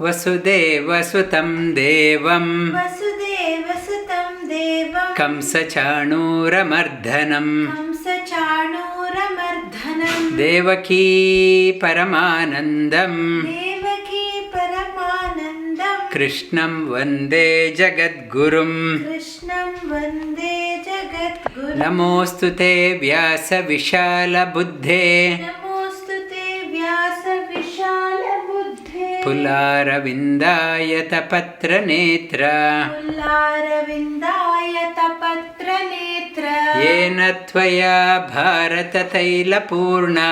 वसुदेवसुतं देवं कंसचाणूरमर्दनं देवकी परमानन्दं कृष्णं वन्दे जगद्गुरुं नमोऽस्तु ते व्यासविशालबुद्धे पुल्लारविन्दायतपत्रनेत्र येन त्वया भारततैलपूर्णा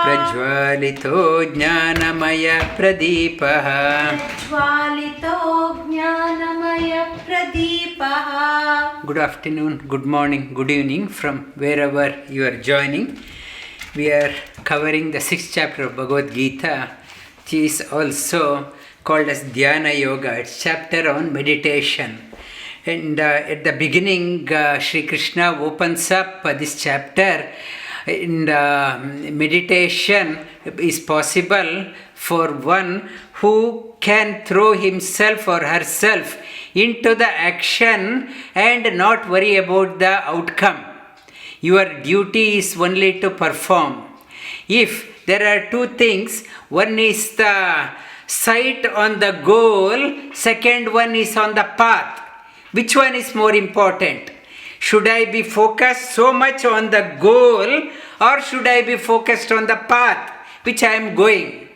प्रज्वालितो ज्ञानमयप्रदीपः Good afternoon, good morning, good evening from wherever you are joining. We are covering the 6th chapter of Bhagavad Gita, which is also called as Dhyana Yoga. It's chapter on meditation. And at the beginning, Shri Krishna opens up this chapter. And meditation is possible for one who can throw himself or herself into the action and not worry about the outcome. Your duty is only to perform. If there are two things, one is the sight on the goal, second one is on the path. Which one is more important? Should I be focused so much on the goal, or should I be focused on the path which I am going?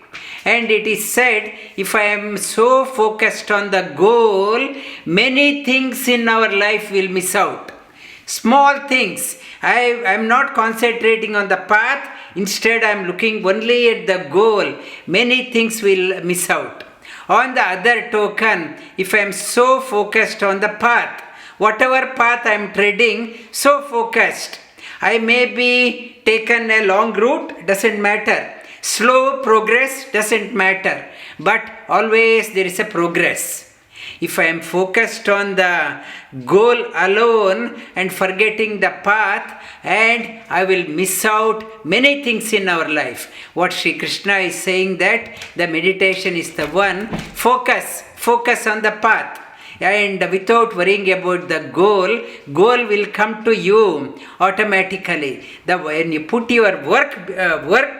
And it is said, if I am so focused on the goal, many things in our life will miss out. Small things. I am not concentrating on the path. Instead, I am looking only at the goal. Many things will miss out. On the other token, if I am so focused on the path, whatever path I am treading, so focused, I may be taken a long route, doesn't matter. Slow progress, doesn't matter. But always there is a progress. If I am focused on the goal alone and forgetting the path, and I will miss out many things in our life. What Shri Krishna is saying, that the meditation is the one, focus on the path. And without worrying about the goal will come to you automatically. When you put your work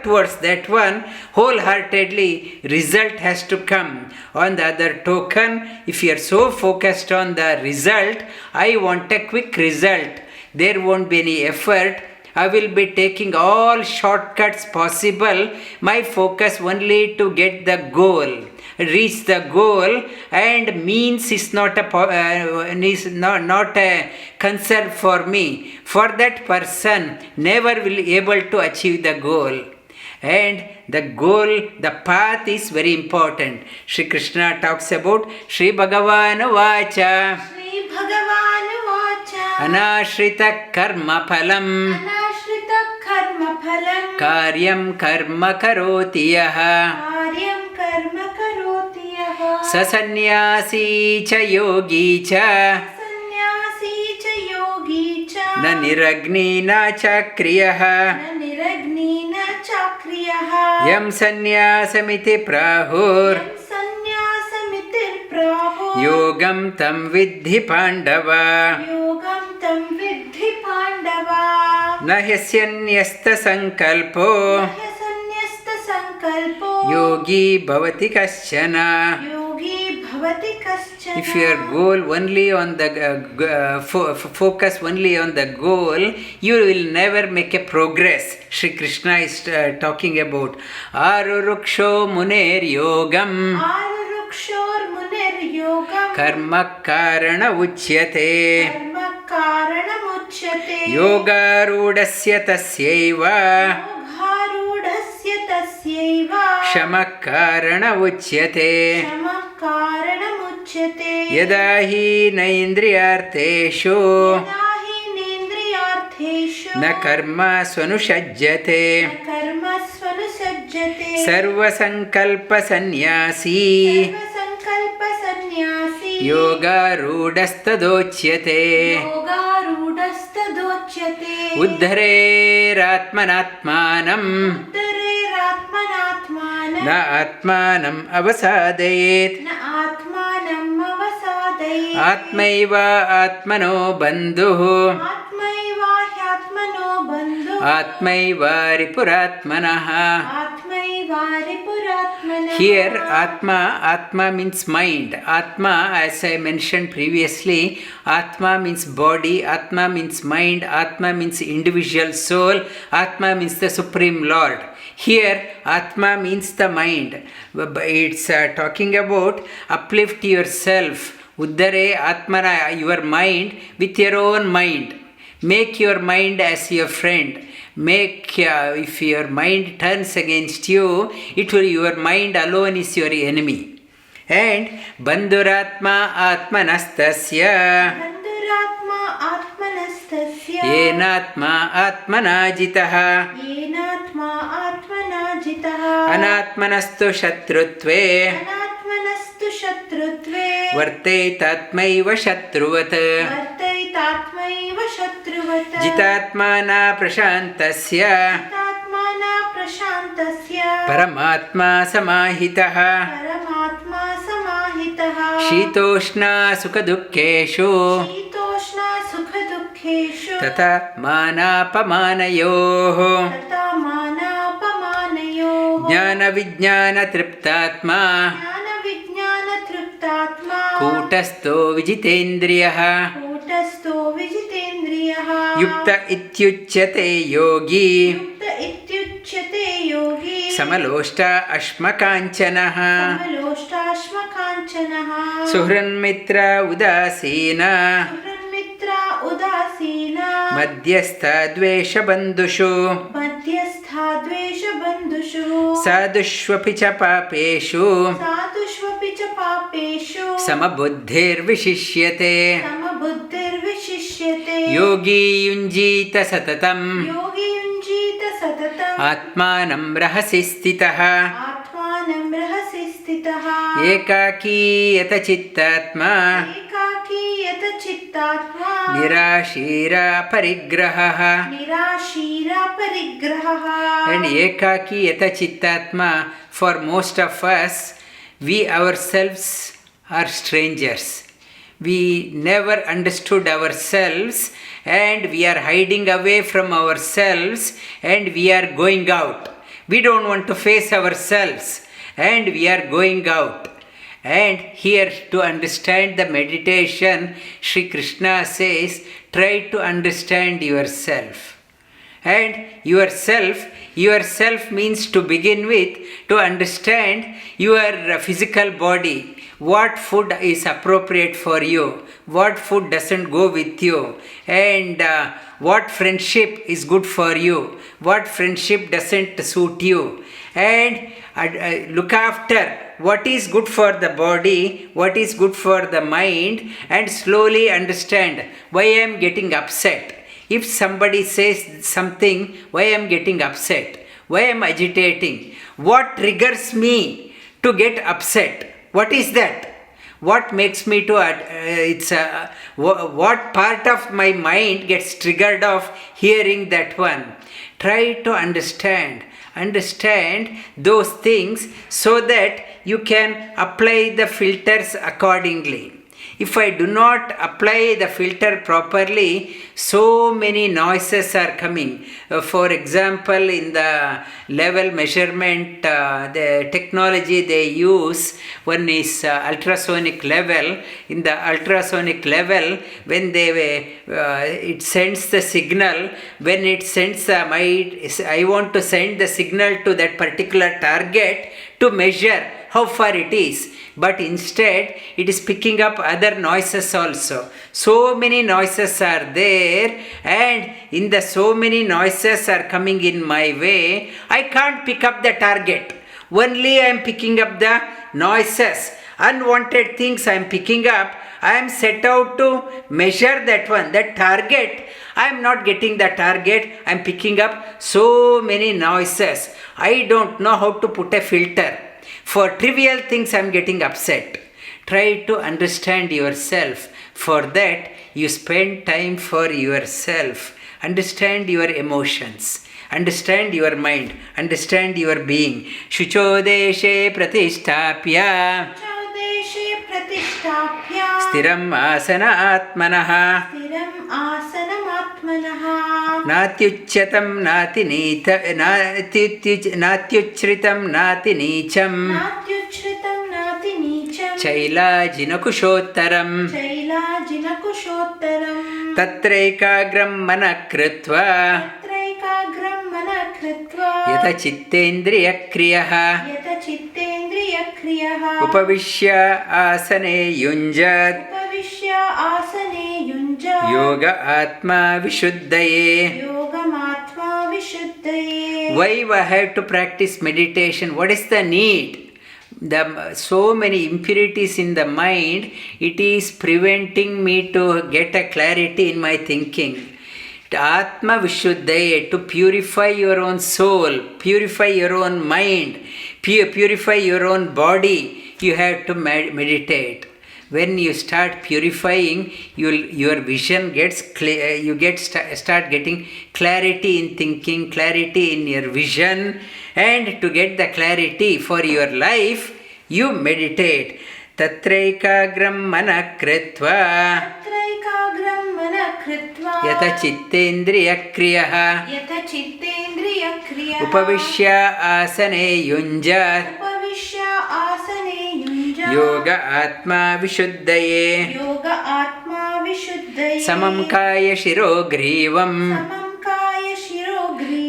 towards that one, wholeheartedly, result has to come. On the other token, if you are so focused on the result, I want a quick result, there won't be any effort. I will be taking all shortcuts possible. My focus only to get the goal, reach the goal, and means is not a concern for me. For that person, never will be able to achieve the goal. And the goal, the path is very important. Shri Krishna talks about Shri bhagavān uvācha. anāśhritaḥ kāryaṁ karma karoti sa sannyāsī ca yogī ca na niragnir na chākriyaḥ yam sannyāsamiti prāhur yogaṁ tam viddhi pāṇḍava na hyasannyasta-saṅkalpo yogī bhavati kaśhchana. If your goal only on the focus only on the goal, you will never make a progress. Shri Krishna is talking about ārurukṣhor muner yogaṁ karma uchyate yogārūḍhasya tasyaiva śhamaḥ uchyate yada hi naindriyarteshu na karmasv-anuṣhajjate sarva-saṅkalpa-sannyāsī yogārūḍhasya uddhareratmanatmanam न आत्मानम् अवसादयेत् आत्मैव आत्मनो बन्धुः आत्मैव रिपुरात्मनः. Here Atma means mind. Atma, as I mentioned previously, Atma means body, Atma means mind, Atma means individual soul, Atma means the Supreme Lord. Here Atma means the mind. It's talking about uplift yourself. Uddare Atmana, your mind with your own mind. Make your mind as your friend. If your mind turns against you, your mind alone is your enemy. And bandhuratma atmanastasya yenatma atmanajitaha anatmanastu śhatrutve vartaitatmaiva śhatru-vat jitatmana prashantasya paramatma samahitaha śhītoṣhṇa-sukha-duḥkheṣhu tata manapamanayoh jñāna-vijñāna-tṛiptātmā kūṭa-stho vijitendriyah yukta ityuchyate yogī sama-loṣhṭāśhma-kāñchanaḥ suhranmitra udāsīna madhyastha-dvesha-bandhushu sadushvapi cha papeshu sama-buddhir-vishishyate yogī yunjita satatam atmanam rahasi stitah ekaki yata-chittātmā nirashira-parigrahah. And ekaki yata-chittātmā, for most of us, we ourselves are strangers. We never understood ourselves and we are hiding away from ourselves and we are going out. We don't want to face ourselves and we are going out. And here, to understand the meditation, Sri Krishna says, try to understand yourself. And yourself means, to begin with, to understand your physical body. What food is appropriate for you, what food doesn't go with you, and what friendship is good for you, what friendship doesn't suit you, and look after what is good for the body, what is good for the mind, and slowly understand why I am getting upset. If somebody says something, why I am getting upset, why I am agitating, what triggers me to get upset. What is that? What makes me to, what part of my mind gets triggered of hearing that one? Try to understand those things so that you can apply the filters accordingly. If I do not apply the filter properly, so many noises are coming. For example, in the level measurement, the technology they use, one is ultrasonic level. In the ultrasonic level, when it sends the signal, when it sends I want to send the signal to that particular target to measure how far it is. But instead, it is picking up other noises also. So many noises are there, and in the so many noises are coming in my way, I can't pick up the target. Only I am picking up the noises. Unwanted things I am picking up. I am set out to measure that one, that target. I am not getting the target. I am picking up so many noises. I don't know how to put a filter. For trivial things I am getting upset. Try to understand yourself. For that, you spend time for yourself. Understand your emotions. Understand your mind, understand your being. Shuchodeshe pratisthapya stiram asana atmanah natyuchyatam nati natyuchritam nati nicham chailajinakushottaram tatraikagram manakritva yata chittendriyakriyah upavishya asane yunjat yoga atma vishuddhaye. Why we have to practice meditation? What is the need? So many impurities in the mind, it is preventing me to get a clarity in my thinking. Atma vishuddhaye, to purify your own soul, purify your own mind, purify your own body, you have to meditate. When you start purifying, your vision gets clear. You start getting clarity in thinking, clarity in your vision, and to get the clarity for your life, you meditate. Tatraikagram manakritva yata chittendriyakriyah upavishya asane yunjat yoga atma vishuddhaye. Samam kaya shiro grivam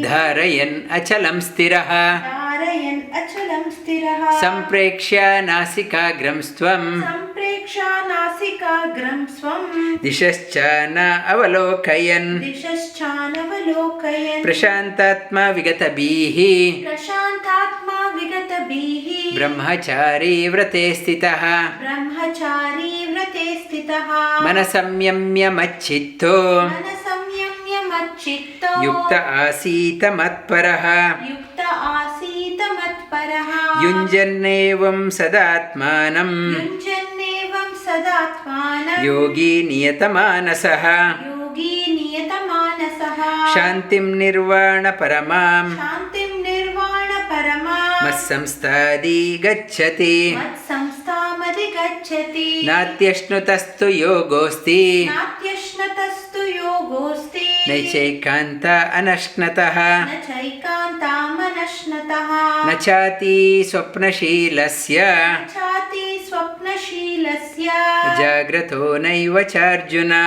dharayan achalam stiraha samprekshya nasikagram stvam dishashchana avalokayan prashantatma vigatabihi brahmachari vrate stitah manasamyamya machitto yukta asita matparaha yunjannevam sadatmanam yogī niyatamanasah shantim nirvana paramam massamstadi gacchati natyashnutastu yogosti naichaikanta anashnatah nachati swapnashilasya jagrato naiva charjuna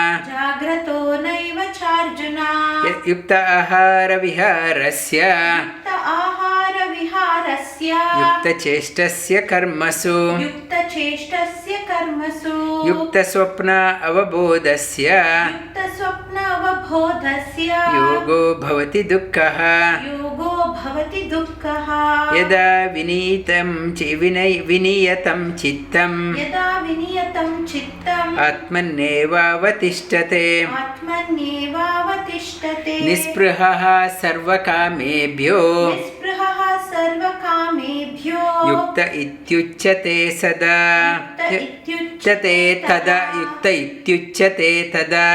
yukta ahara viharasya yukta cheshtasya karmasu yukta swapna avabodhasya yogo bhavati dukkha yada viniyatam chittam atmanneva avatishtate nispruhaha sarvakamebhyo yukta ityuchyate sada yukta ityuchyate tada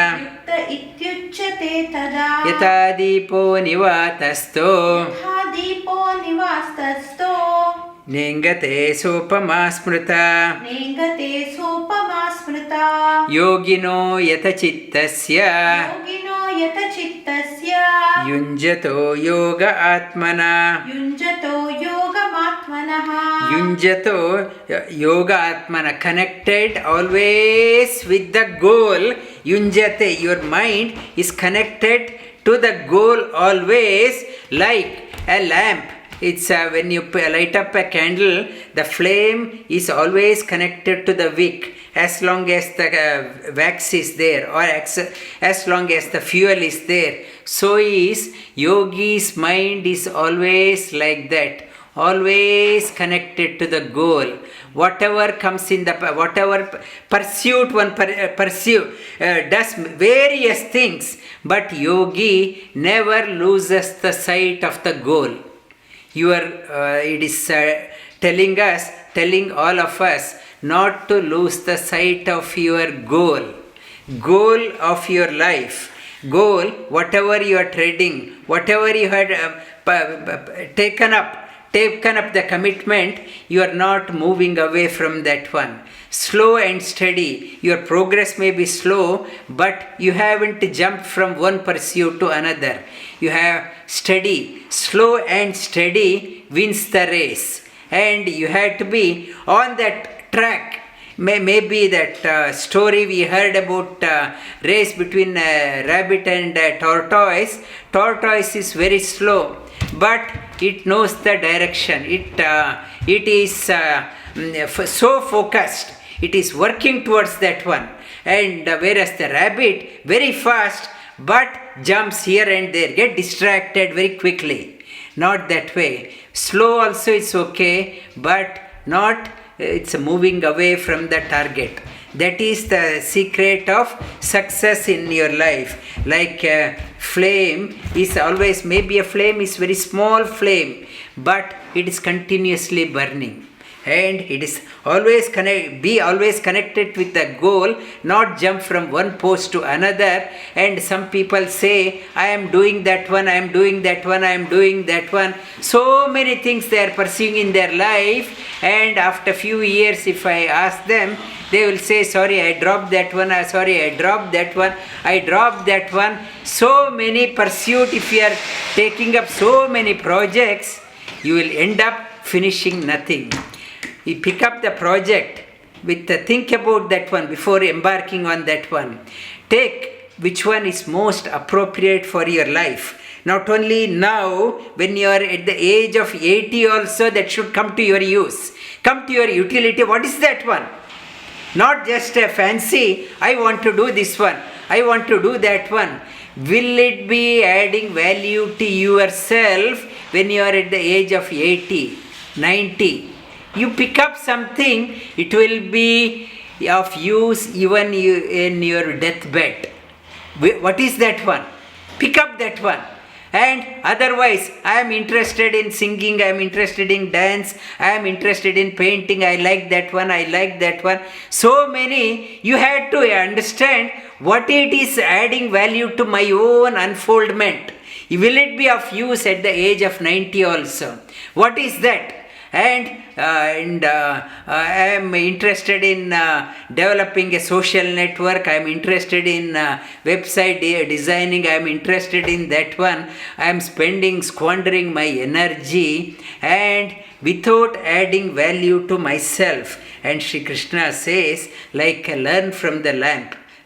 yata dipo nivatastho nengate sopama smrita yogino yata chittasya yunjato yoga atmana connected always with the goal. Yunjate, your mind is connected to the goal always, like a lamp. It's when you light up a candle, the flame is always connected to the wick as long as the wax is there, or as long as the fuel is there. So is yogi's mind is always like that, always connected to the goal. Whatever comes in whatever pursuit one does various things, but yogi never loses the sight of the goal. It is telling all of us not to lose the sight of your goal of your life. goal, whatever you are treading, whatever you had taken up the commitment, you are not moving away from that one. Slow and steady. Your progress may be slow, but you haven't jumped from one pursuit to another. You have steady. Slow and steady wins the race. And you have to be on that track. Maybe that story we heard about race between rabbit and tortoise. Tortoise is very slow, but it knows the direction. It is so focused. It is working towards that one. And whereas the rabbit, very fast, but jumps here and there, get distracted very quickly. Not that way. Slow also is okay, but not it's moving away from the target. That is the secret of success in your life. Like a flame is always, maybe a flame is very small flame, but it is continuously burning. And it is always always connected with the goal, not jump from one post to another. And some people say, I am doing that one, I am doing that one, I am doing that one. So many things they are pursuing in their life, and after few years if I ask them, they will say, sorry, I dropped that one, sorry, I dropped that one, I dropped that one. So many pursuit, if you are taking up so many projects, you will end up finishing nothing. You pick up the project think about that one before embarking on that one. Take which one is most appropriate for your life. Not only now, when you are at the age of 80 also, that should come to your use. Come to your utility. What is that one? Not just a fancy, I want to do this one, I want to do that one. Will it be adding value to yourself when you are at the age of 80, 90? You pick up something, it will be of use even in your deathbed. What is that one? Pick up that one. And otherwise, I am interested in singing, I am interested in dance, I am interested in painting, I like that one, I like that one. So many, you had to understand what it is adding value to my own unfoldment. Will it be of use at the age of 90 also? What is that? And I am interested in developing a social network, I am interested in website designing, I am interested in that one. I am squandering my energy and without adding value to myself. And Sri Krishna says, like learn from the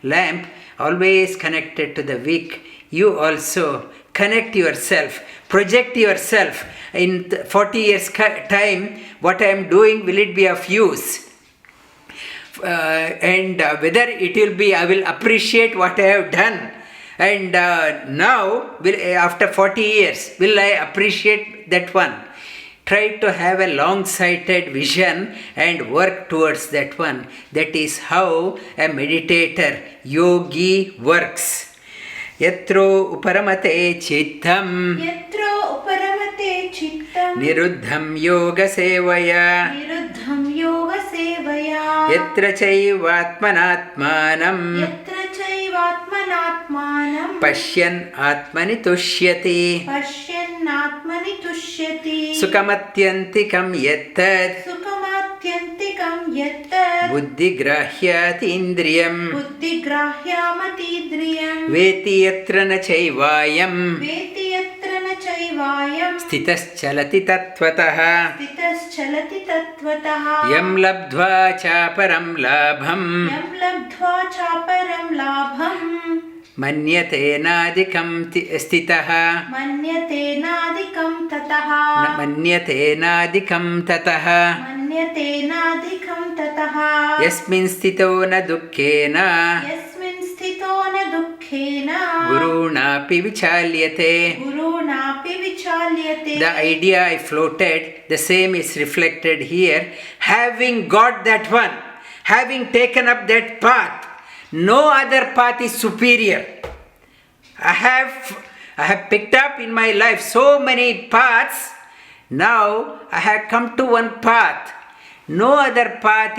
lamp always connected to the wick, you also connect yourself, project yourself. In 40 years time, what I am doing, will it be of use? And whether it will be, I will appreciate what I have done. And now, after 40 years, will I appreciate that one? Try to have a long-sighted vision and work towards that one. That is how a meditator, yogi, works. Yatro uparamate chittam niruddham yoga sevaya yatra chaivatmanatmanam pashyan atmani tushyati sukamatyantikam yattad buddhi grahyati indriyam veti yatra na chaivayam śhītoṣhṇa-sukha-duḥkheṣhu yam labdhva chaparam labham manyate nadikam tataha yasmin sthito na dukkena gurunapi vichalyate. The idea I floated, the same is reflected here. Having got that one, having taken up that path, no other path is superior. I have picked up in my life so many paths. Now I have come to one path. No other path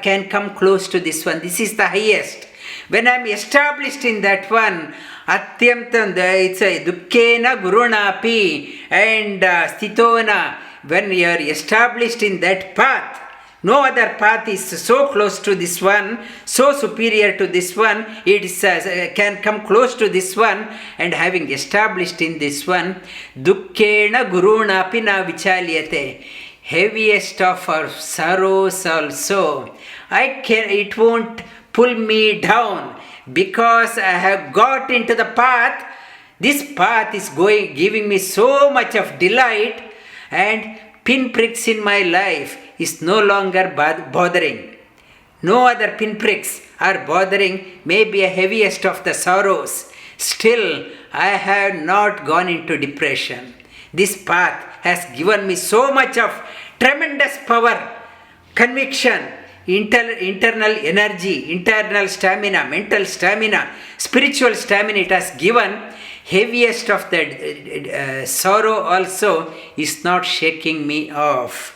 can come close to this one. This is the highest. When I am established in that one, atyamtam, it's a dukkena gurunapi and śhītoṣhṇa. When you are established in that path, no other path is so close to this one, so superior to this one, it is, can come close to this one, and having established in this one, dukkena gurunapi na vichalyate. Heaviest of our sorrows also, it won't pull me down, because I have got into the path. This path is giving me so much of delight, and pinpricks in my life is no longer bothering. No other pinpricks are bothering, maybe a heaviest of the sorrows. Still, I have not gone into depression. This path has given me so much of tremendous power, conviction, internal energy, internal stamina, mental stamina, spiritual stamina it has given. Heaviest of the sorrow also is not shaking me off.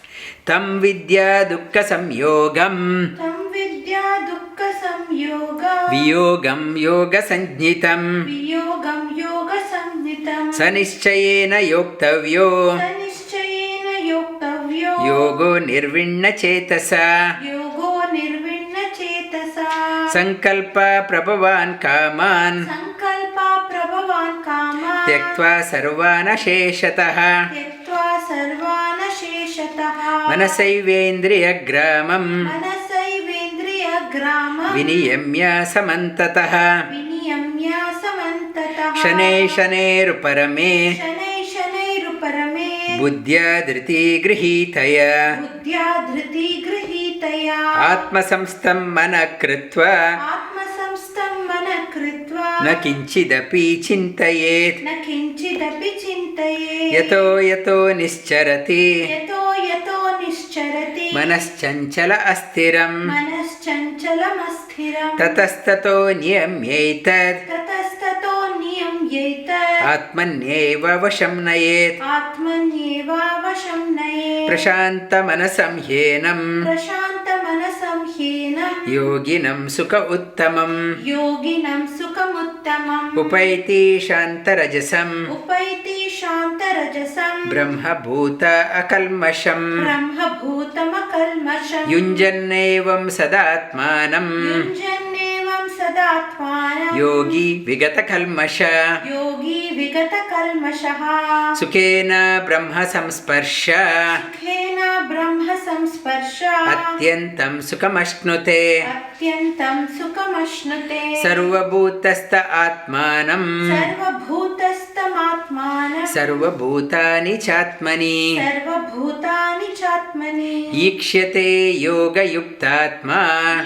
Tam vidya dukkha samyogam. Tam vidya dukkha samyogam. Viyogam yoga sanjitam. Viyogam yoga sanjitam. Sanischayena yoktavyo. Sanischayena yoktavyo. Yogo nirvinna cetasa. Yogo nirvinna cetasa. Saṅkalpa prabhavaൻ kāman. Saṅkalpa prabhavaൻ kāman. Tyaktva sarva-saṅkalpa-sannyāsī. Tyaktva sarva-saṅkalpa-sannyāsī. मनसैवेन्द्रियग्रामं मनसैवेन्द्रियग्रामं विनियम्य समन्ततः विनियम्य समन्ततः शनैः शनैरुपरमे शनैः शनैरुपरमे बुद्ध्या धृतिगृहीतया बुद्ध्या धृतिगृहीतया आत्मसंस्थं मनः कृत्वा आत्मसंस्थं मनः कृत्वा न किञ्चिदपि चिन्तयेत् न किञ्चिदपि चिन्तयेत् यतो यतो निश्चरति यतो यतो निश्चरति मनश्चञ्चल अस्थिरं मनश्चञ्चलमस्थिरं ततस्ततो नियम्यैतत् ततस्ततो नियम्यैतत् आत्मन्येव वशं नयेत् आत्मन्येव वशं नयेत् प्रशान्तमनसं ह्येनं प्रशान्तमनसं ह्येनं योगिनं सुख उत्तमम् योगिनं सुखमुत्तमम् उपैति शान्तरजसम् उपैति शान्तरजसं ब्रह्मभूत अकल्मषम् ब्रह्मभूतमकल्मषम् युञ्जन्नेवं सदात्मानं युञ्जन्नेवं सदात्मानं योगी विगतकल्मष योगी विगतकल्मषः सुखेन ब्रह्म संस्पर्श सुखेन ब्रह्म संस्पर्श अत्यन्तं सुखमश्नुते अत्यन्तं सुखमश्नुते सर्वभूतस्थ आत्मानं सर्वभूतस्थमात्मानं सर्वभूतानि चात्मनि सर्वभूतानि चात्मनि ईक्ष्यते योगयुक्तात्मा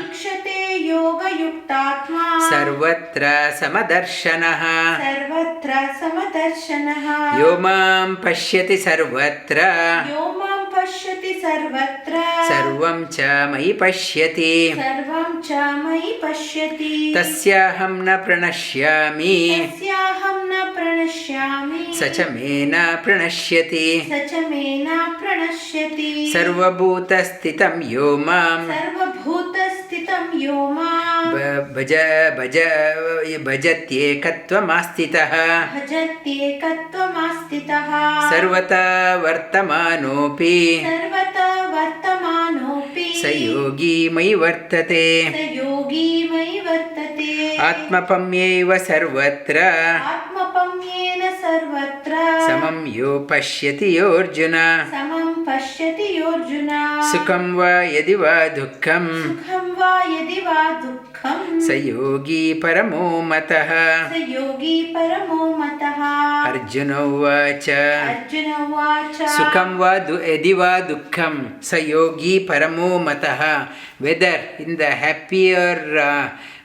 ईक्षते योगयुक्तात्मा सर्वत्र समदर्शनः सर्वत्र समदर्शनः यो मां पश्यति सर्वत्र यो मां पश्यति सर्वत्र सर्वं च मयि पश्यति सर्वं च मयि पश्यति तस्याहं न प्रणश्यामि तस्याहं न प्रणश्यामि स च मे न प्रणश्यति स च मे न प्रणश्यति सर्वभूतस्थितं यो मां सर्वभूतस्थितं यो मां भजत्येकत्वमास्थितः भजत्येकत्वमास्थितः सर्वथा वर्तमानोऽपि सर्वथा वर्तमानोऽपि स योगी मयि वर्तते स योगी मयि वर्तते आत्मपम्येव सर्वत्र आत्मपम्येन सर्वत्र समं यो पश्यति योऽर्जुन समं पश्यति योऽर्जुन सुखं वा यदि वा दुःखं सुखं वा यदि वा दुःखं स योगी परमो मतः स योगी परमो मतः अर्जुन उवाच अर्जुन उवाच सुखं वा यदि वा दुःखं स योगी परमो मतः whether in the happier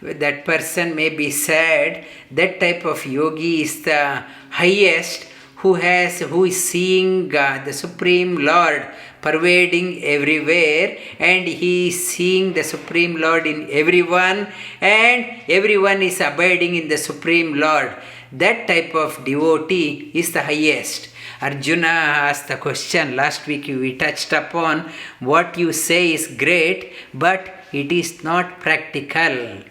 that person may be sad, that type of yogi is the highest, who is seeing the Supreme Lord pervading everywhere, and he is seeing the Supreme Lord in everyone, and everyone is abiding in the Supreme Lord. That type of devotee is the highest. Arjuna asked the question, last week we touched upon, what you say is great, but it is not practical.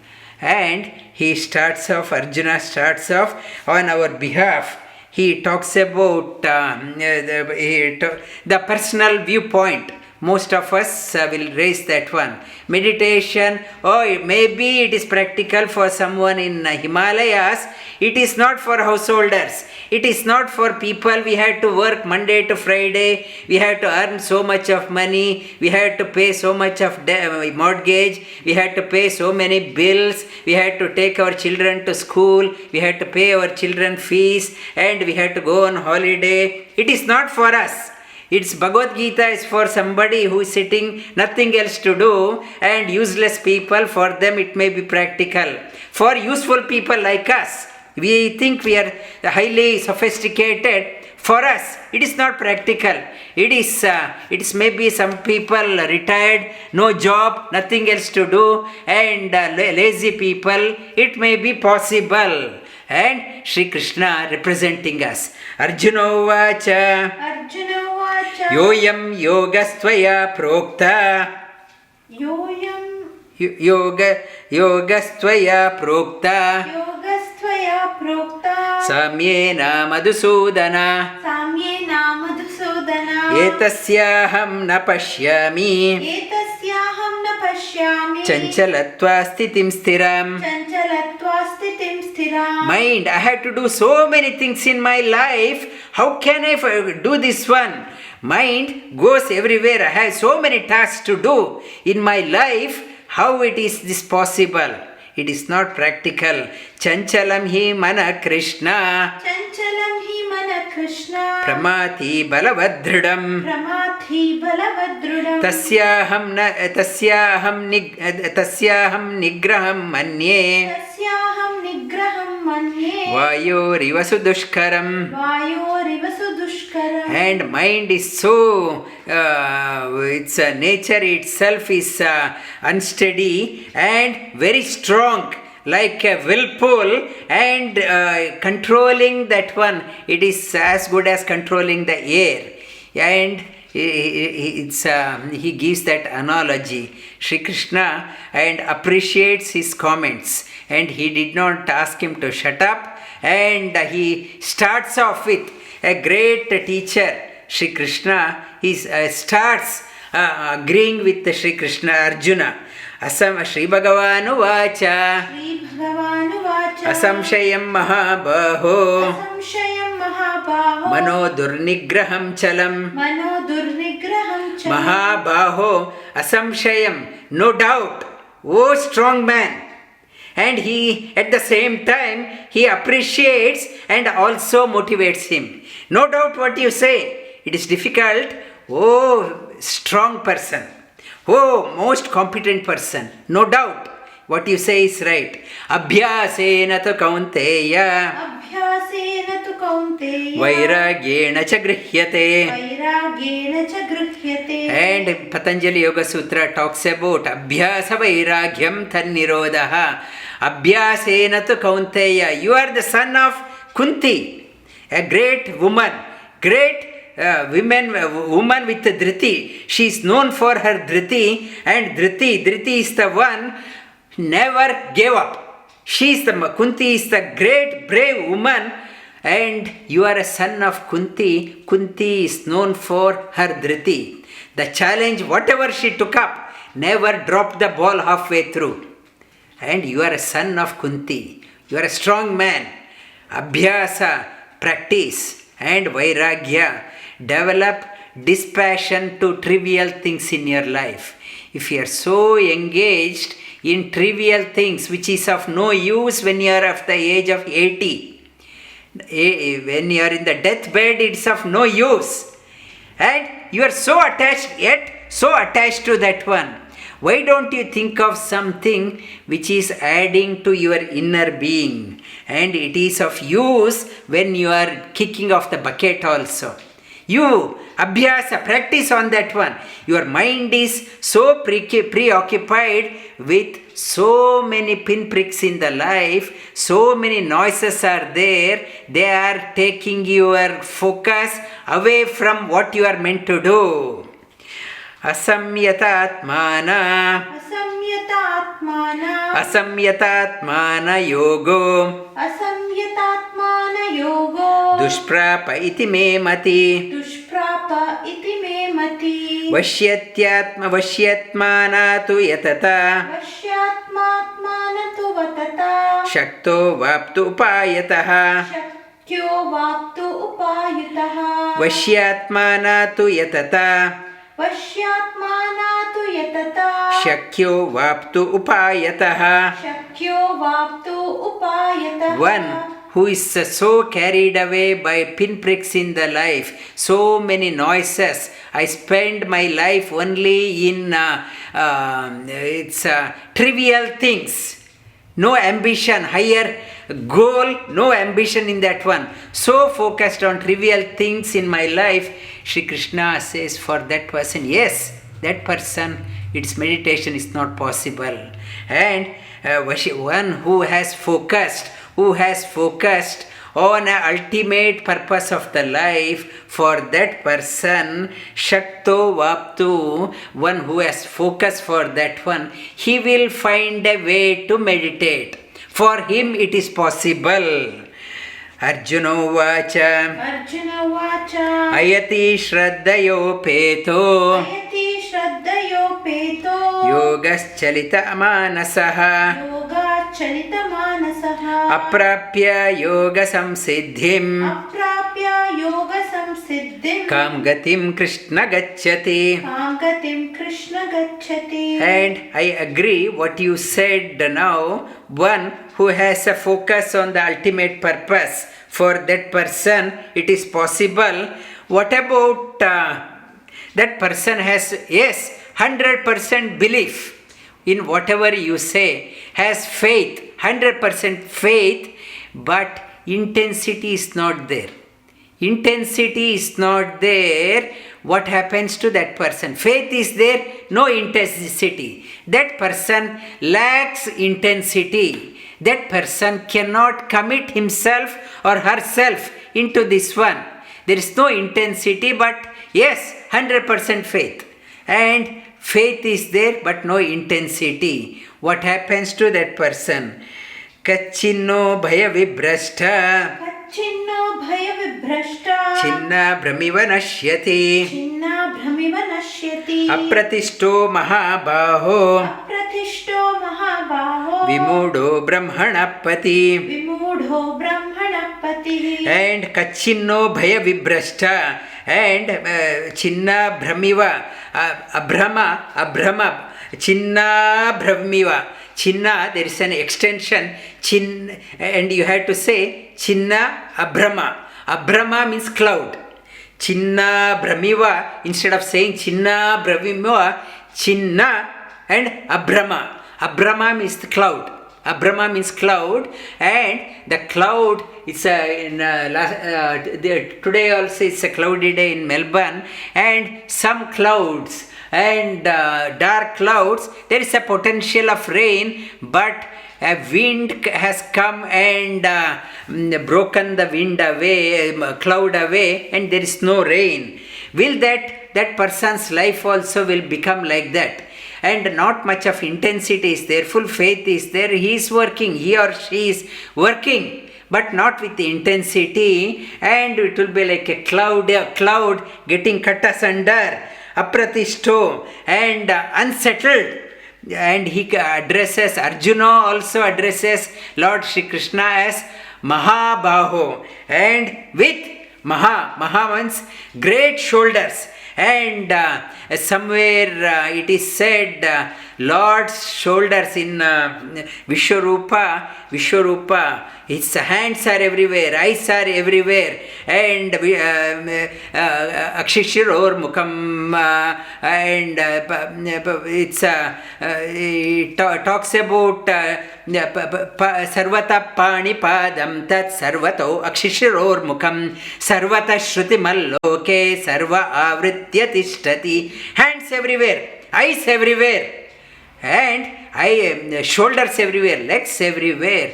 And Arjuna starts off on our behalf. He talks about the personal viewpoint. Most of us will raise that one. Meditation, maybe it is practical for someone in Himalayas. It is not for householders. It is not for people. We have to work Monday to Friday. We have to earn so much of money. We have to pay so much of mortgage. We have to pay so many bills. We have to take our children to school. We have to pay our children fees. And we have to go on holiday. It is not for us. It's Bhagavad Gita is for somebody who is sitting, nothing else to do, and useless people. For them it may be practical. For useful people like us, we think we are highly sophisticated. For us, it is not practical. It is maybe some people retired, no job, nothing else to do, and lazy people. It may be possible. And Shri Krishna representing us. Arjuna uvācha. Yoyam yogastvaya prokta. Yogastvaya prokta. Samyena madhusudana. Etasyaham na pashyami. Chanchalatva stitim stiram. Mind, I have to do so many things in my life. How can I do this one? Mind goes everywhere. I have so many tasks to do in my life. How it is this possible? It is not practical. Chanchalam hi mana Krishna. Pramati balavadridam. Tasyaham nigraham manye. Vayoriva sudushkaram. And mind is so, its nature itself is unsteady and very strong, like a whirlpool, and controlling that one, it is as good as controlling the air. And he gives that analogy, Shri Krishna, and appreciates his comments. And he did not ask him to shut up. And he starts off with a great teacher, Shri Krishna. He starts agreeing with Shri Krishna, Arjuna. Shri bhagavān uvācha. Asamshayam mahabaho. Mano durnigraham chalam. Mahabaho asamshayam. No doubt. Oh, strong man. And he, at the same time, he appreciates and also motivates him. No doubt what you say. It is difficult. Oh, strong person. Oh, most competent person. No doubt. What you say is right. Abhyasena tu kaunteya. Vairagyena cha grihyate. And Patanjali Yoga Sutra talks about Abhyasa vairagyam tannirodha. Abhyasena tu kaunteya. You are the son of Kunti, a great woman, woman with Dhriti. She is known for her Dhriti, and Dhriti is the one never gave up. Kunti is the great brave woman, and you are a son of Kunti. Kunti is known for her Dhriti. The challenge, whatever she took up, never dropped the ball halfway through. And you are a son of Kunti. You are a strong man. Abhyasa, practice, and vairagya, develop dispassion to trivial things in your life. If you are so engaged in trivial things which is of no use when you are of the age of 80, when you are in the deathbed, it's of no use, and you are so attached to that one. Why don't you think of something which is adding to your inner being, and it is of use when you are kicking off the bucket also? You, abhyasa, practice on that one. Your mind is so preoccupied with so many pinpricks in the life, so many noises are there, they are taking your focus away from what you are meant to do. asamyatātmāna asamyatātmāna yogo duṣprāpa iti me mati vashyatmāna tu yatata shakto vaptu upāyatah vashyatmāna tu yatata shakyo vaptu upāyatah. One who is so carried away by pinpricks in the life, so many noises. I spend my life only in trivial things. No ambition, higher goal, no ambition in that one. So focused on trivial things in my life, Shri Krishna says for that person, yes, that person, its meditation is not possible. And one who has focused on an ultimate purpose of the life, for that person, shakto vaptu, one who has focus for that one, he will find a way to meditate. For him it is possible. Arjuna uvācha ayati shraddhayopeto yogaschalita manasaha aprapya yoga samsiddhim kam gatim krishna gacchati. And I agree what you said now. One who has a focus on the ultimate purpose, for that person it is possible. What about that person has, yes, 100% belief in whatever you say, has faith, 100% faith, but intensity is not there. Intensity is not there. What happens to that person? Faith is there, no intensity. That person lacks intensity. That person cannot commit himself or herself into this one. There is no intensity, but yes, 100% faith. And faith is there, but no intensity. What happens to that person? Kachinno bhaya vibrashta chinna brahmiva nashyati apratishto mahabaho vimudho brahmanapati. And kachinno bhaya vibrashta, and chinna brahmiva abrahma chinna brahmiva. Chinna, there is an extension, chin, and you have to say chinna abrahma. Abrahma means cloud. Chinna brahmiva, instead of saying chinna brahmiva, chinna and abrahma. Abrahma means the cloud. Abrahma means cloud, and the cloud, it's today also it's a cloudy day in Melbourne, and some clouds and dark clouds, there is a potential of rain, but a wind has come and broken the wind away, cloud away, and there is no rain. Will that person's life also will become like that? And not much of intensity is there, full faith is there, he is working, he or she is working, but not with the intensity, and it will be like a cloud getting cut asunder, apratishto, and unsettled. And he addresses, Arjuna also addresses Lord Shri Krishna as Mahabaho, and with Maha means great shoulders. And somewhere it is said Lord's shoulders in Vishwarupa, his hands are everywhere, eyes are everywhere, and Akshishiror Mukam, and it talks about Sarvata Pani Padam Tat Sarvato Akshishiror Mukam Sarvata Shruti Malloke Sarva Avritya Tishtati. Hands everywhere, eyes everywhere, and shoulders everywhere, legs everywhere.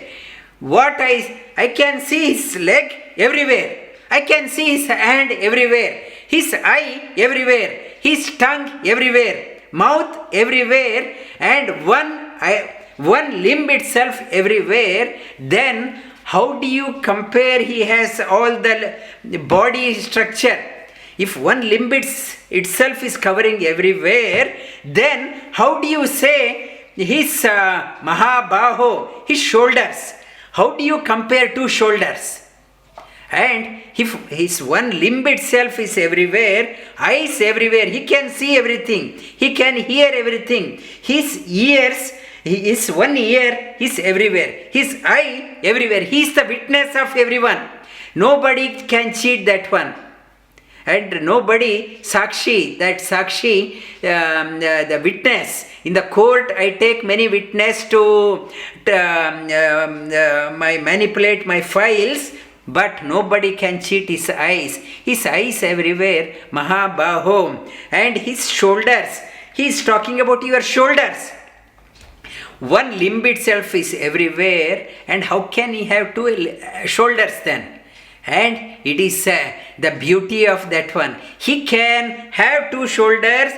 What I can see his leg everywhere, I can see his hand everywhere, his eye everywhere, his tongue everywhere, mouth everywhere, and one limb itself everywhere, then how do you compare? He has all the body structure. If one limb itself is covering everywhere, then how do you say his mahabaho, his shoulders? How do you compare two shoulders? And if his one limb itself is everywhere, eyes everywhere, he can see everything, he can hear everything. His ears, his one ear is everywhere, his eye everywhere. He is the witness of everyone. Nobody can cheat that one. And nobody, Sakshi, the witness. In the court, I take many witness to manipulate my files, but nobody can cheat his eyes. His eyes everywhere, Mahabaho. And his shoulders, he is talking about your shoulders. One limb itself is everywhere, and how can he have two shoulders then? And it is the beauty of that one. He can have two shoulders,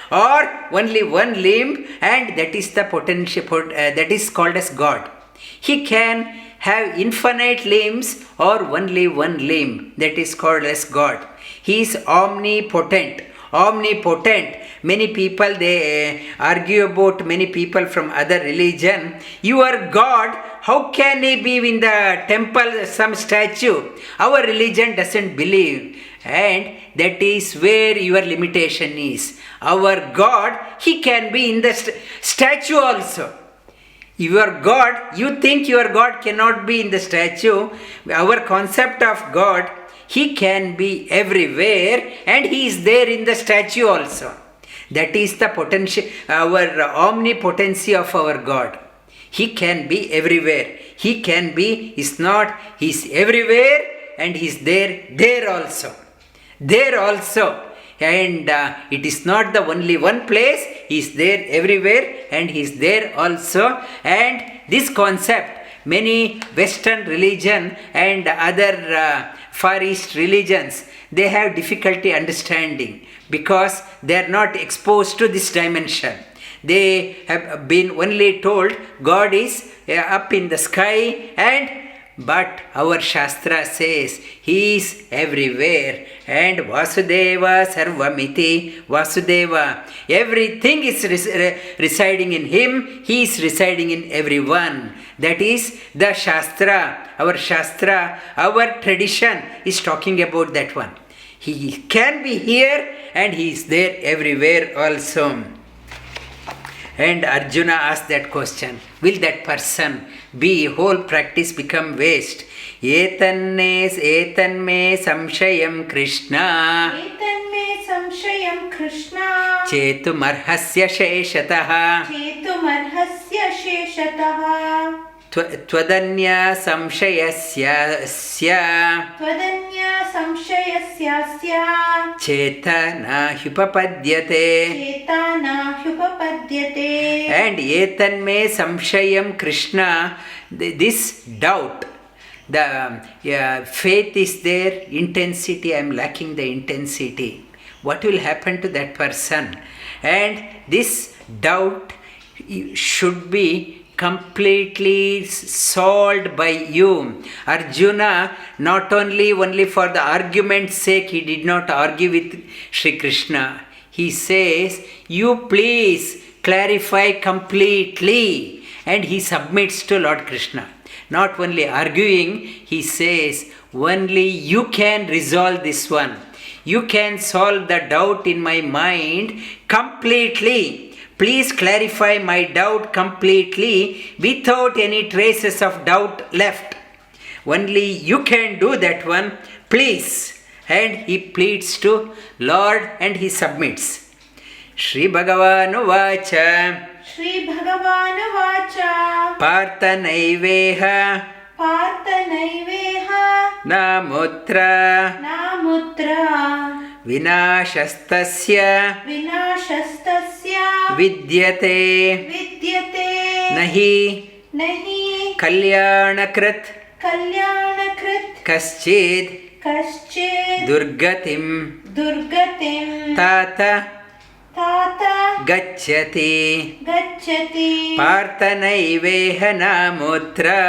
or only one limb, and that is the potential, that is called as God. He can have infinite limbs or only one limb, that is called as God. He is omnipotent. Many people, they argue about many people from other religion. Your God, how can he be in the temple, some statue? Our religion doesn't believe. And that is where your limitation is. Our God, he can be in the statue also. Your God, you think your God cannot be in the statue. Our concept of God, he can be everywhere, and he is there in the statue also. That is the potential, our omnipotency of our God. He can be everywhere. He can be, is not, he is everywhere, and he is there also. There also. And it is not the only one place, he is there everywhere, and he is there also. And this concept, many Western religion and other Far East religions, they have difficulty understanding because they are not exposed to this dimension. They have been only told God is up in the sky, but our Shastra says he is everywhere. And Vasudeva Sarvamiti, Vasudeva, everything is residing in him, he is residing in everyone. That is the Shastra, our tradition is talking about that one. He can be here and he is there everywhere also. And Arjuna asked that question, will that person be whole practice become waste? Etanme samshayam Krishna chetumarhasya sheshataha Twadanya samshayasya chetana hyupapadyate. And etanme samshayam Krishna, this doubt, the faith is there, intensity, I am lacking the intensity. What will happen to that person? And this doubt should be completely solved by you. Arjuna, not only for the argument's sake, he did not argue with Sri Krishna. He says, you please clarify completely. And he submits to Lord Krishna. Not only arguing, he says, only you can resolve this one. You can solve the doubt in my mind completely. Please clarify my doubt completely without any traces of doubt left. Only you can do that one, please. And he pleads to Lord and he submits. Shri bhagavān uvācha Partha naiveha namutra Vinashastasya vidyate nahi kalyanakrit kaśchid durgatim Durgatim tata Tata gacchati Gacchati parthanaiveha namutra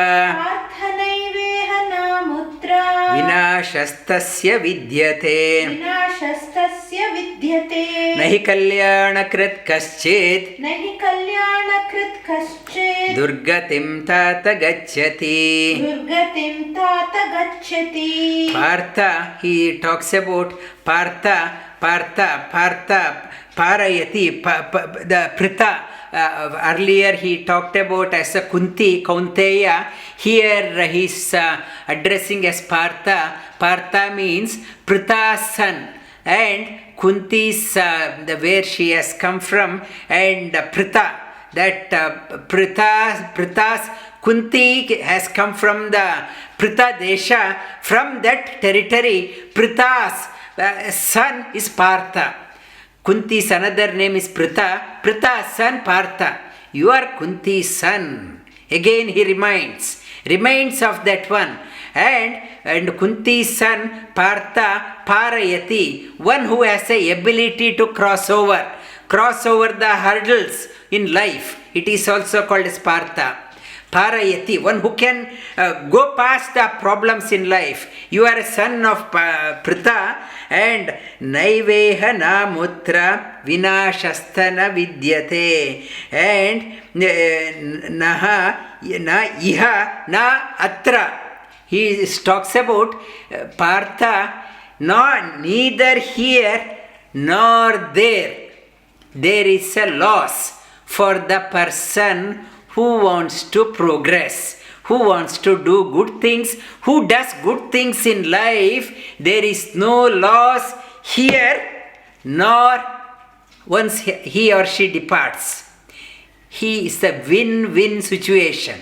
Parthanaiveha namutra vinashastasya vidyate Vinashastasya vidyate nahi kalyanakrit kaśchit Nahi kalyanakrit kaśchit durgatim tata gacchati. Durgatim Tata Gacchati. Partha, he talks about Partha, Parayati, the Pritha. Earlier he talked about as a Kunti, Kaunteya. Here he is addressing as Partha. Partha means Pritha's son. And Kunti's, where she has come from. And Pritha, that Pritha's Kunti has come from the Pritha Desha. From that territory, Pritha's son is Partha. Kunti's another name is Pritha. Pritha's son Partha. You are Kunti's son. Again he reminds of that one. And Kunti's son Partha Parayati, one who has the ability to cross over the hurdles in life. It is also called as Partha. Parayati, one who can go past the problems in life. You are a son of Pritha. And naiveha namutra vinashastana vidyate. And na iha na atra. He talks about Partha, neither here nor there. There is a loss for the person who wants to progress, who wants to do good things, who does good things in life. There is no loss here nor once he or she departs. He is a win-win situation.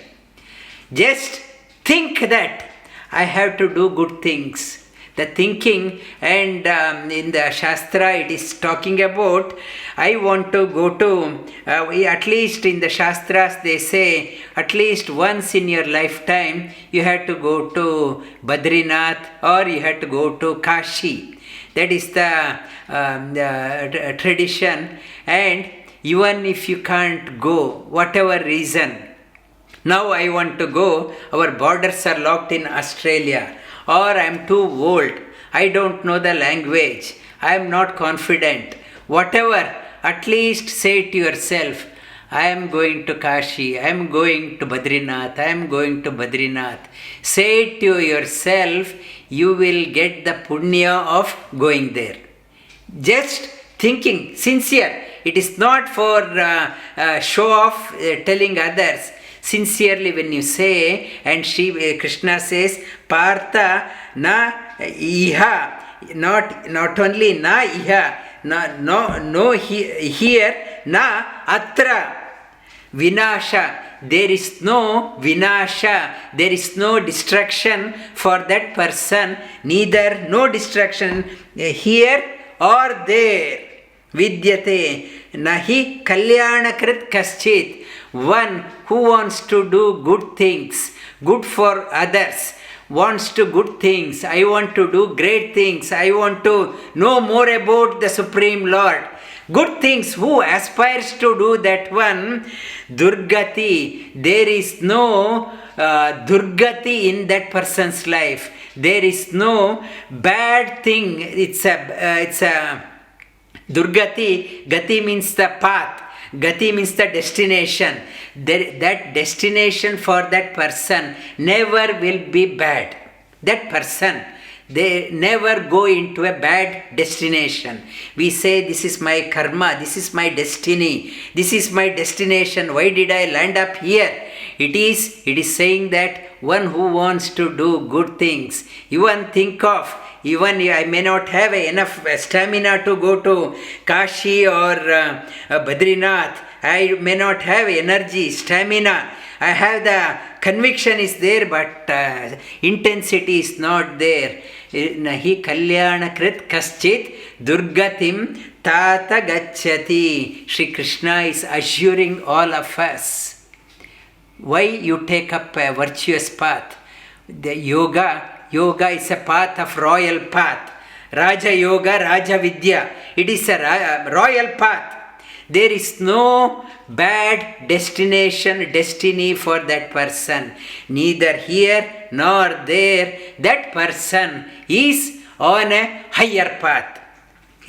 Just think that I have to do good things. The thinking, and in the Shastra it is talking about, I want to go to, at least in the Shastras they say, at least once in your lifetime you have to go to Badrinath or you have to go to Kashi. That is the tradition. And even if you can't go, whatever reason, now I want to go, our borders are locked in Australia, or I am too old, I don't know the language, I am not confident, whatever, at least say to yourself, I am going to Kashi, I am going to Badrinath, I am going to Badrinath. Say to yourself, you will get the punya of going there. Just thinking, sincere. It is not for show off, telling others. Sincerely when you say, and Krishna says, Partha na iha, not only na iha, no here, na atra, vinasha, there is no vinasha, there is no destruction for that person, neither no destruction here or there. Vidyate nahi kalyanakrit kaśchit, one who wants to do good things, good for others, wants to good things, I want to do great things, I want to know more about the Supreme Lord. Good things, who aspires to do that one, Durgati, there is no Durgati in that person's life. There is no bad thing. It's a Durgati. Gati means the path. Gati means the destination. That destination for that person never will be bad. That person, they never go into a bad destination. We say, this is my karma, this is my destiny, this is my destination. Why did I land up here? It is saying that one who wants to do good things, even think of, even I may not have enough stamina to go to Kashi or Badrinath, I may not have energy, stamina, I have the conviction is there, but intensity is not there. Nahi kalyanakrit kaśchit durgatim tata gacchati. Shri Krishna is assuring all of us. Why you take up a virtuous path? The yoga is a path of royal path. Raja Yoga, Raja Vidya. It is a royal path. There is no bad destiny for that person. Neither here nor there. That person is on a higher path.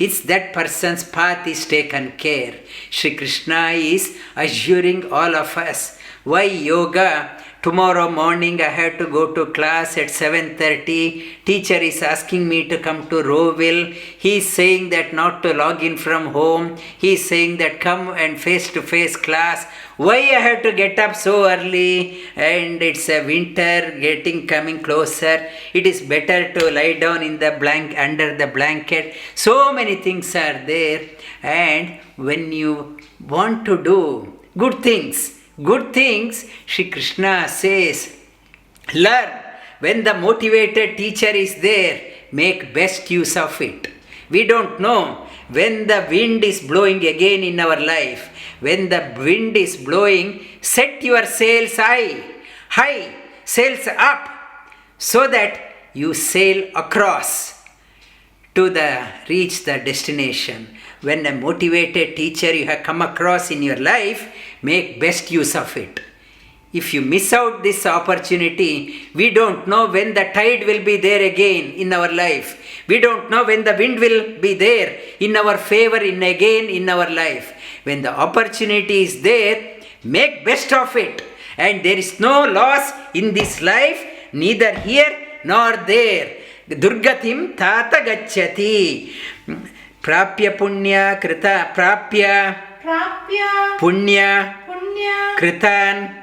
It's that person's path is taken care. Shri Krishna is assuring all of us. Why yoga? Tomorrow morning I have to go to class at 7:30. Teacher is asking me to come to Rowville. He is saying that not to log in from home. He is saying that come and face-to-face class. Why I have to get up so early? And it's a winter coming closer. It is better to lie down in the under the blanket. So many things are there. And when you want to do good things, Shri Krishna says, learn. When the motivated teacher is there, make best use of it. We don't know when the wind is blowing again in our life. When the wind is blowing, set your sails high, sails up, so that you sail across to reach the destination. When a motivated teacher you have come across in your life, make best use of it. If you miss out this opportunity, we don't know when the tide will be there again in our life. We don't know when the wind will be there in our favor again in our life. When the opportunity is there, make best of it. And there is no loss in this life, neither here nor there. Durgatim tata gacchati. Prapya punya krita prapya punya kritan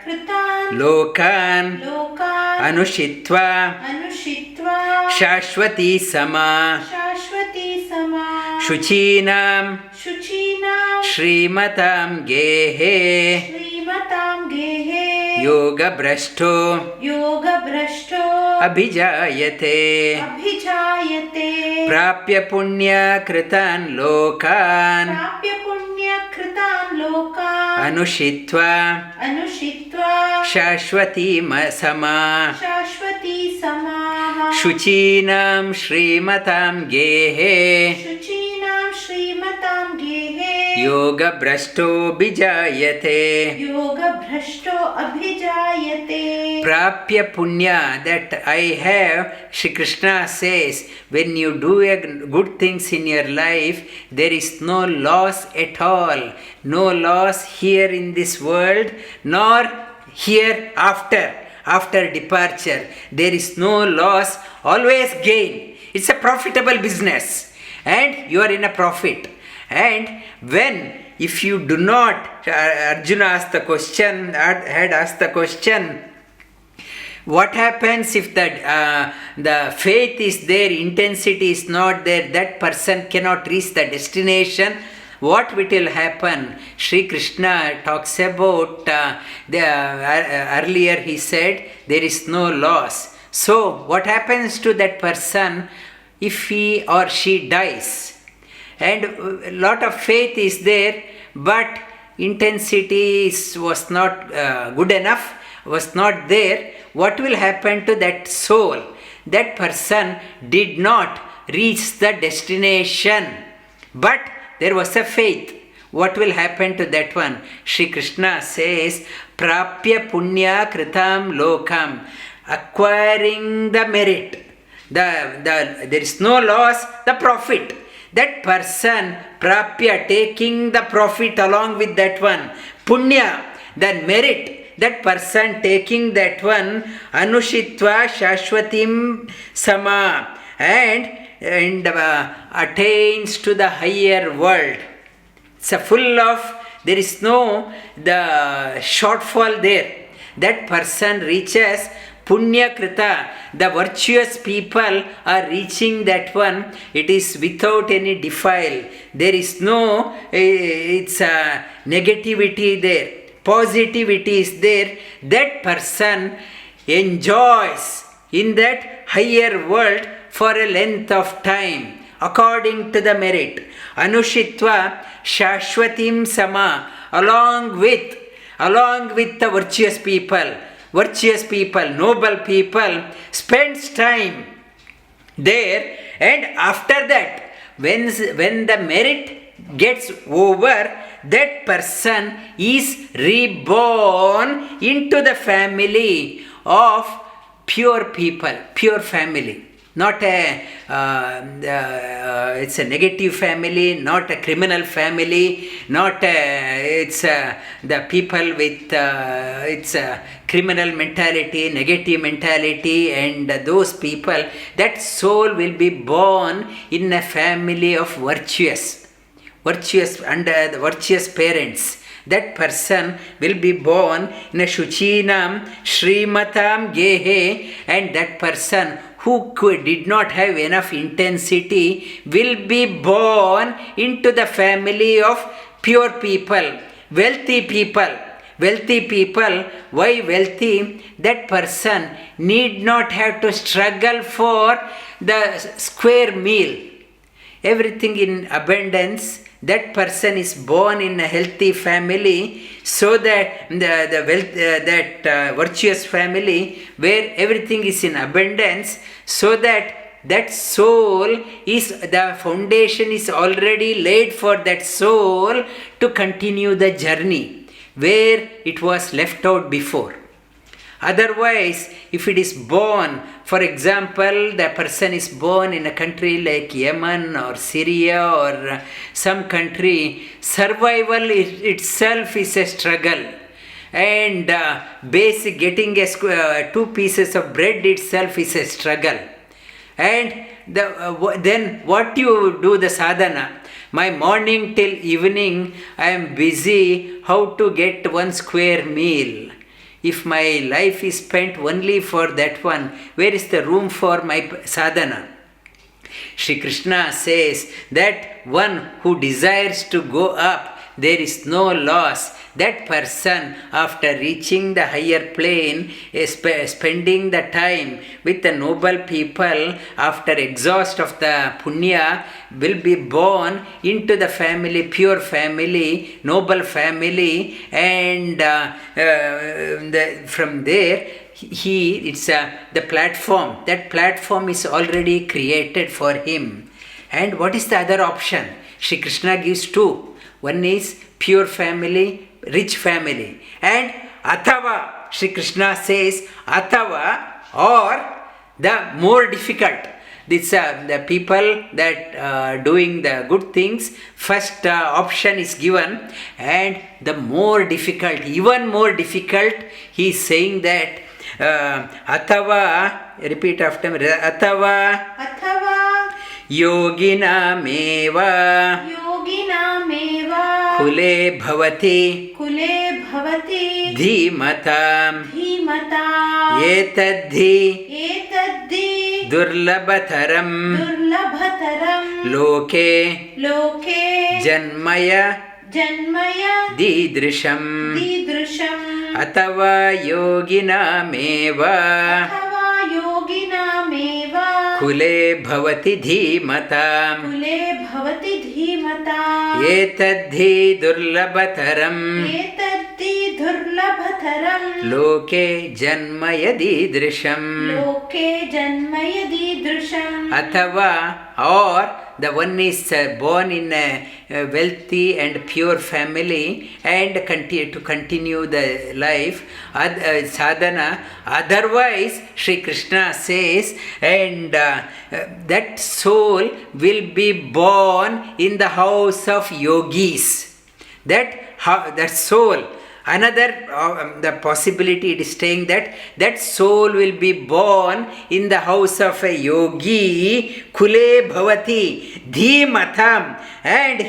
lokan anuṣhitva shashvati sama shuchinam shrimatam gehe yoga-bhrashto abhijayate prapya punya kritan lokan anuṣhitva shashvati sama shuchinam shrimatam gehe yoga-bhrashto abhijayate. Prapya punya, that I have, Shri Krishna says, when you do good things in your life, there is no loss at all. No loss here in this world, nor here after departure. There is no loss, always gain. It's a profitable business, and you are in a profit. And if you do not, Arjuna had asked the question, what happens if the faith is there, intensity is not there, that person cannot reach the destination? What will happen? Sri Krishna talks about, earlier he said, there is no loss. So what happens to that person if he or she dies? And a lot of faith is there, but intensity was not good enough, was not there. What will happen to that soul? That person did not reach the destination, but there was a faith. What will happen to that one? Shri Krishna says, prapya punya kritam lokam, acquiring the merit. There is no loss, the profit. That person, prapya, taking the profit along with that one. Punya, the merit, that person taking that one. Anuṣhitva shashvatim sama, and attains to the higher world. It's full of, there is no the shortfall there. That person reaches Punya Krita, the virtuous people are reaching that one. It is without any defile. There is no, it's a negativity there. Positivity is there. That person enjoys in that higher world for a length of time, according to the merit. Anuṣhitva shashvatim sama, along with the virtuous people, noble people, spends time there, and after that, when the merit gets over, that person is reborn into the family of pure people, pure family. Not it's a negative family, not a criminal family, not it's the people with it's a criminal mentality, negative mentality, and those people. That soul will be born in a family of virtuous under the virtuous parents. That person will be born in a Shuchinam Shrimatam Gehe, and that person who did not have enough intensity will be born into the family of pure people, wealthy people. Wealthy people, why wealthy? That person need not have to struggle for the square meal. Everything in abundance. That person is born in a healthy family, so that that virtuous family where everything is in abundance, so that soul is, the foundation is already laid for that soul to continue the journey where it was left out before. Otherwise, if it is born, for example, the person is born in a country like Yemen or Syria or some country, survival itself is a struggle. And basic getting 2 pieces of bread itself is a struggle. And then what you do the sadhana? My morning till evening I am busy how to get 1 square meal. If my life is spent only for that one, where is the room for my sadhana? Shri Krishna says that one who desires to go up, there is no loss. That person, after reaching the higher plane, is spending the time with the noble people, after exhaust of the punya, will be born into the family, pure family, noble family, and from there, it's the platform. That platform is already created for him. And what is the other option? Shri Krishna gives 2. One is pure family, rich family. And athava, Shri Krishna says, athava, or the more difficult. These the people that doing the good things, first option is given, and the more difficult, even more difficult, he is saying that athava, repeat after me, athava yoginameva kule bhavati dhimatam etadhi durlabhataram loke janmaya didrisham atava yoginameva kule bhavati dhimatam etadhi durlabhataram loke janmaya didrisham athava, or the one is born in a wealthy and pure family and continue the life, sadhana. Otherwise, Shri Krishna says, and that soul will be born in the house of yogis. That soul. Another the possibility, it is saying that soul will be born in the house of a yogi, kule bhavati dhimatam, and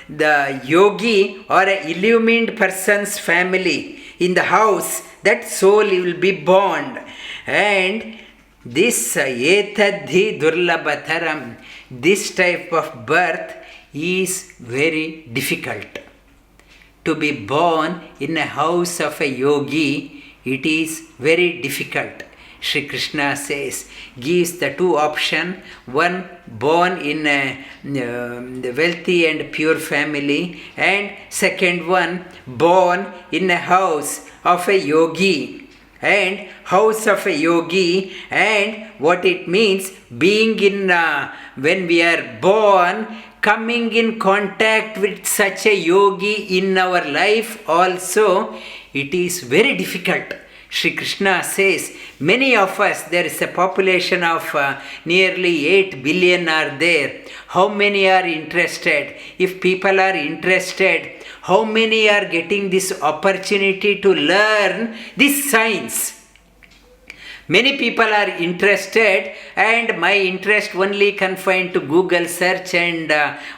the yogi or a illumined person's family in the house, that soul will be born. And this etadhi durlabhataram, this type of birth is very difficult. To be born in a house of a yogi, it is very difficult. Shri Krishna says, gives the 2 options. One, born in a wealthy and pure family, and second one, born in a house of a yogi. and house of a yogi, and what it means being in, when we are born, coming in contact with such a yogi in our life also, it is very difficult. Shri Krishna says, many of us, there is a population of nearly 8 billion are there. How many are interested? If people are interested, how many are getting this opportunity to learn this science? Many people are interested, and my interest only confined to Google search and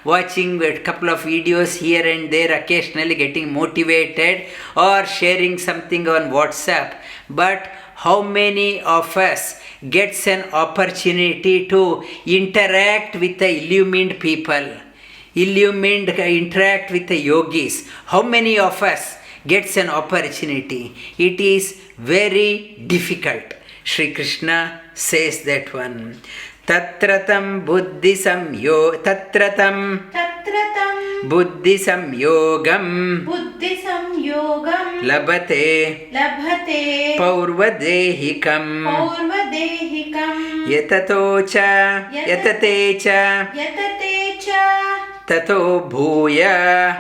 watching a couple of videos here and there, occasionally getting motivated or sharing something on WhatsApp. But how many of us gets an opportunity to interact with the illumined people, interact with the yogis? How many of us gets an opportunity? It is very difficult. Shri Krishna says that one. Tatratam buddhi samyogam buddhi samyogam labhate paurvadehikam yatato cha yatate cha tato bhuya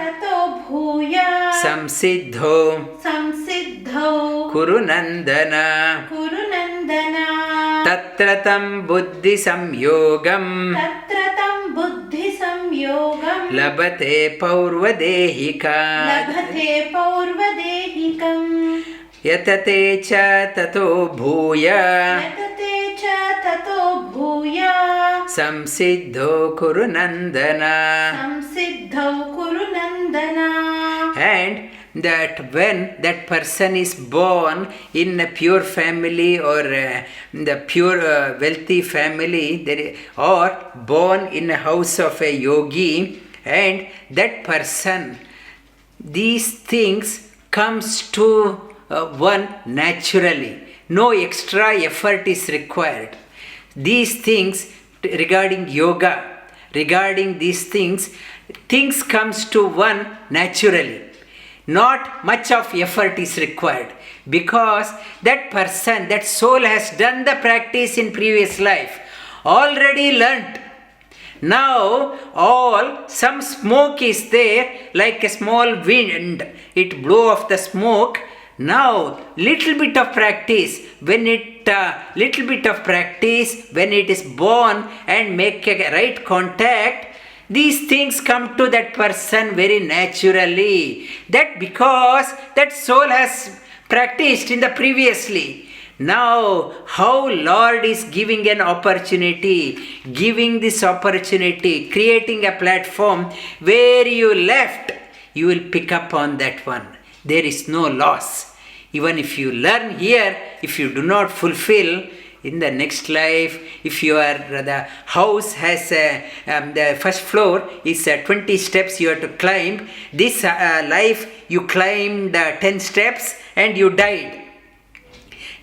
samsiddho kurunandana tatratam buddhi samyogam labhate paurvadehikam yatate cha tato bhuya samsiddho kurunandana. And that when that person is born in a pure family or the pure wealthy family, or born in a house of a yogi, and that person, these things comes to one naturally. No extra effort is required. These things regarding yoga, regarding these things comes to one naturally. Not much of effort is required, because that person, that soul has done the practice in previous life, already learnt. Now some smoke is there, like a small wind, it blow off the smoke. Now little bit of practice, when it is born and make a right contact, these things come to that person very naturally. That because that soul has practiced in the previously. Now, how Lord is giving an opportunity, giving this opportunity, creating a platform where you left, you will pick up on that one. There is no loss. Even if you learn here, if you do not fulfill, in the next life, if the house has the first floor is 20 steps you have to climb, this life you climbed 10 steps and you died.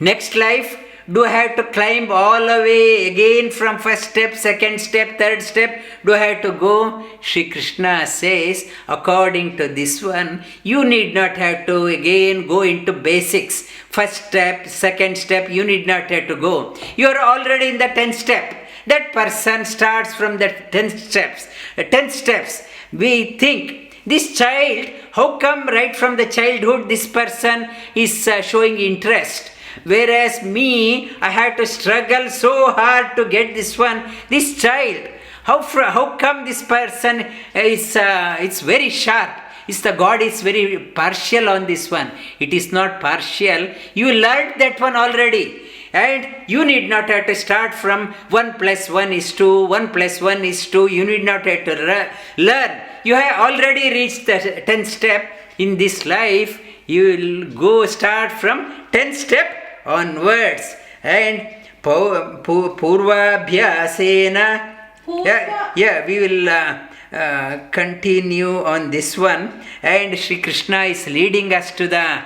Next life, do I have to climb all the way again from first step, second step, third step? Do I have to go? Shri Krishna says, according to this one, you need not have to again go into basics. First step, second step, you need not have to go. You are already in the 10th step. That person starts from the 10th steps. 10 steps. We think, this child, how come right from the childhood this person is showing interest? Whereas me, I had to struggle so hard to get this one, this child. How come this person is it's very sharp? The God is very partial on this one. It is not partial. You learned that one already. And you need not have to start from 1 + 1 is 2, 1 + 1 is 2. You need not have to learn. You have already reached the 10th step. In this life, you will go start from 10th step onwards. And purvabhyasena. We will continue on this one. And Shri Krishna is leading us to the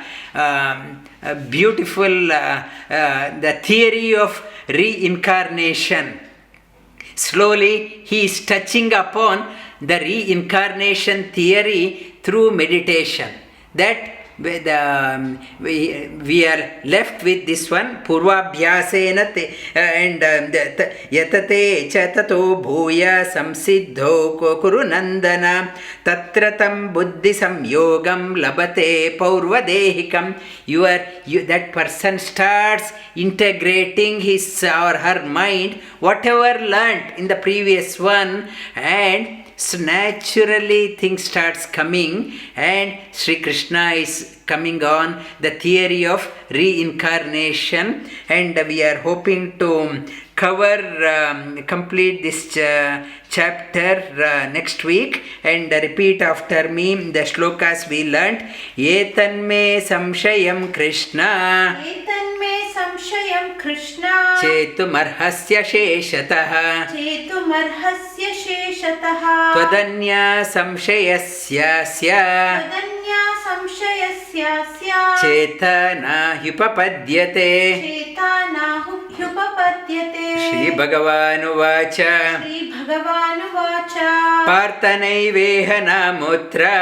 beautiful the theory of reincarnation. Slowly he is touching upon the reincarnation theory through meditation. That we are left with this one purvabhyasena and yatate cha tato bhuya samsiddho kuru nandana tatra tam buddhi samyogam labate paurvadehikam. That person starts integrating his or her mind, whatever learnt in the previous one, and so naturally things starts coming, and Sri Krishna is coming on the theory of reincarnation, and we are hoping to complete this chapter next week, and repeat after me the shlokas we learnt. Etanme samshayam Krishna Etanme samshayam Krishna chetumarhasya sheshatah chetumarhasya sheshatah twadanya samshayasya tadanya samshayasya chetana hyupapadyate. chetana hyupapadyate. Shri bhagavān uvācha Shri bhagavān uvācha parthanaiveha namutra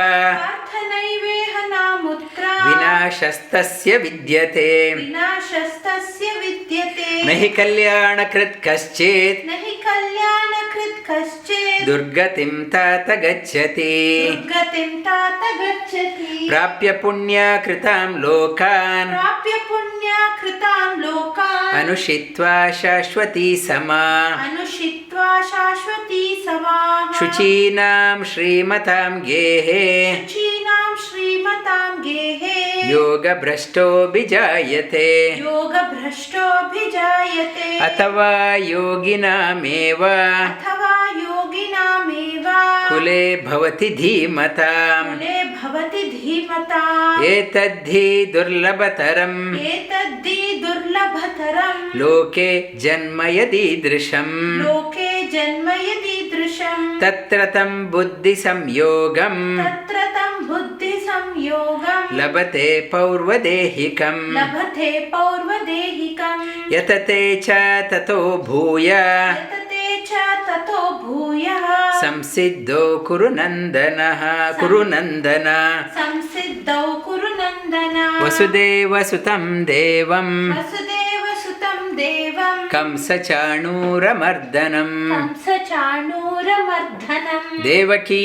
parthanaiveha namutra vināśhastasya vidyate vināśhastasya vidyate nahi kalyānakrit kaśchit nahi kalyānakrit kaśchit durgatim tāta gacchati durgatim tāta gacchati prāpya punya kritam lokān prāpya punya kritam lokān anuṣhitva śhāshvati sama anuṣhitva śhāshvati sama शुचीनां श्रीमतां गेहे शुचीनां श्रीमतां गेहे योगभ्रष्टोऽभिजायते योगभ्रष्टोऽभिजायते अथवा योगिनामेव अथवा योगिनामेव कुले भवति धीमताम् कुले भवति धीमताम् एतद्धि दुर्लभतरम् एतद्धि दुर्लभतरम् लोके जन्म यदीदृशम् लोके जन्म यदीदृशम् तत्र तं बुद्धिसंयोगम् तत्र तं बुद्धिसंयोगम् लभते पौर्वदेहिकम् लभते पौर्वदेहिकम् यतते च ततो भूय यतते च ततो भूयः संसिद्धो कुरु नन्दनः कुरु नन्दन संसिद्धौ कुरु नन्दन वसुदेवसुतं देवं वसुदेवसुतं देवं कंसचाणूरमर्दनम् कंसचाणूरमर्दनम् देवकी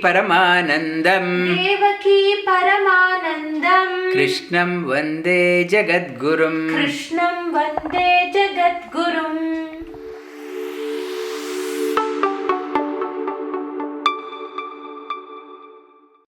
परमानन्दम् देवकी परमानन्दम् कृष्णं वन्दे जगद्गुरुम् कृष्णं वन्दे जगद्गुरुम्